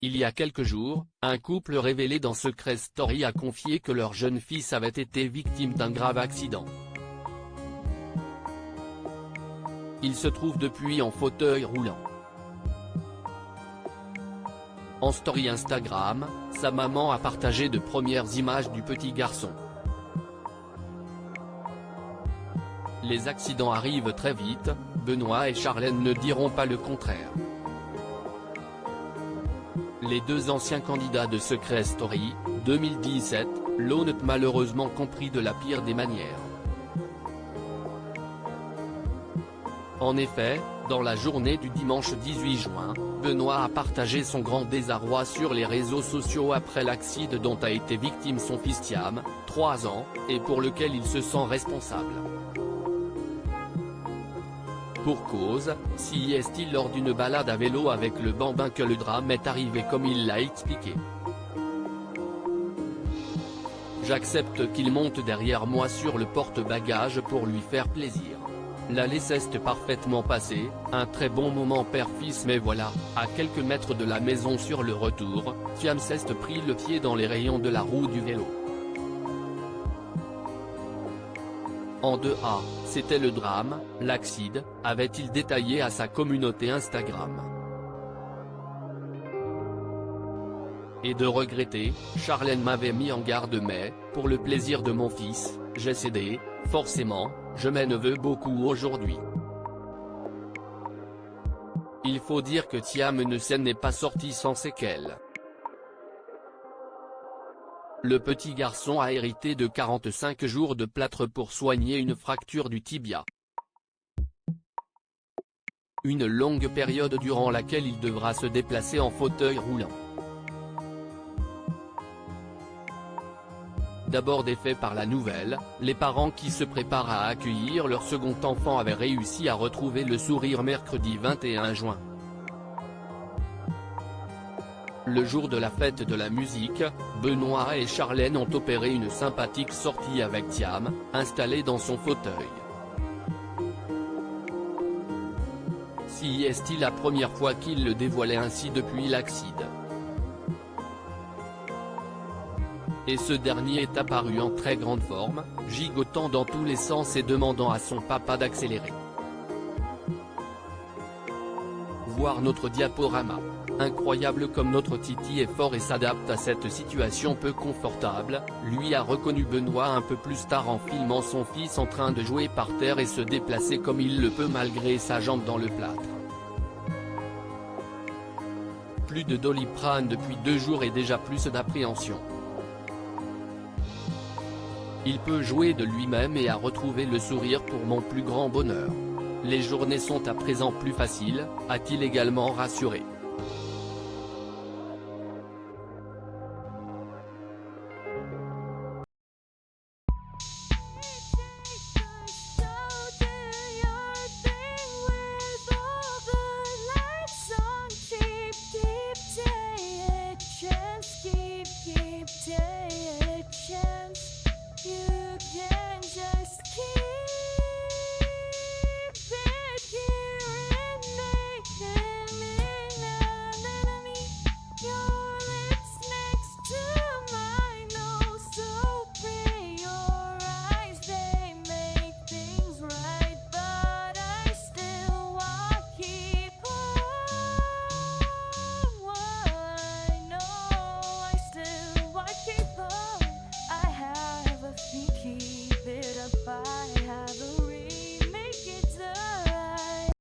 Il y a quelques jours, un couple révélé dans Secret Story a confié que leur jeune fils avait été victime d'un grave accident. Il se trouve depuis en fauteuil roulant. En story Instagram, sa maman a partagé de premières images du petit garçon. Les accidents arrivent très vite, Benoît et Charlène ne diront pas le contraire. Les deux anciens candidats de Secret Story, 2017, l'ont malheureusement compris de la pire des manières. En effet, dans la journée du dimanche 18 juin, Benoît a partagé son grand désarroi sur les réseaux sociaux après l'accident dont a été victime son fils Thiam, 3 ans, et pour lequel il se sent responsable. Pour cause, s'y est-il lors d'une balade à vélo avec le bambin que le drame est arrivé comme il l'a expliqué. J'accepte qu'il monte derrière moi sur le porte-bagages pour lui faire plaisir. L'allée s'est parfaitement passée, un très bon moment père-fils, mais voilà, à quelques mètres de la maison sur le retour, Thiam s'est pris le pied dans les rayons de la roue du vélo. En 2A, c'était le drame, l'accident, avait-il détaillé à sa communauté Instagram. Et de regretter, Charlène m'avait mis en garde mais, pour le plaisir de mon fils, j'ai cédé, forcément, je m'en veux beaucoup aujourd'hui. Il faut dire que Thiam ne s'en est pas sorti sans séquelles. Le petit garçon a hérité de 45 jours de plâtre pour soigner une fracture du tibia. Une longue période durant laquelle il devra se déplacer en fauteuil roulant. D'abord défaits par la nouvelle, les parents qui se préparent à accueillir leur second enfant avaient réussi à retrouver le sourire mercredi 21 juin. Le jour de la fête de la musique, Benoît et Charlène ont opéré une sympathique sortie avec Thiam, installé dans son fauteuil. Si est-il la première fois qu'il le dévoilait ainsi depuis l'accident. Et ce dernier est apparu en très grande forme, gigotant dans tous les sens et demandant à son papa d'accélérer. Voir notre diaporama. Incroyable comme notre Titi est fort et s'adapte à cette situation peu confortable, lui a reconnu Benoît un peu plus tard en filmant son fils en train de jouer par terre et se déplacer comme il le peut malgré sa jambe dans le plâtre. Plus de Doliprane depuis 2 jours et déjà plus d'appréhension. Il peut jouer de lui-même et a retrouvé le sourire pour mon plus grand bonheur. Les journées sont à présent plus faciles, a-t-il également rassuré.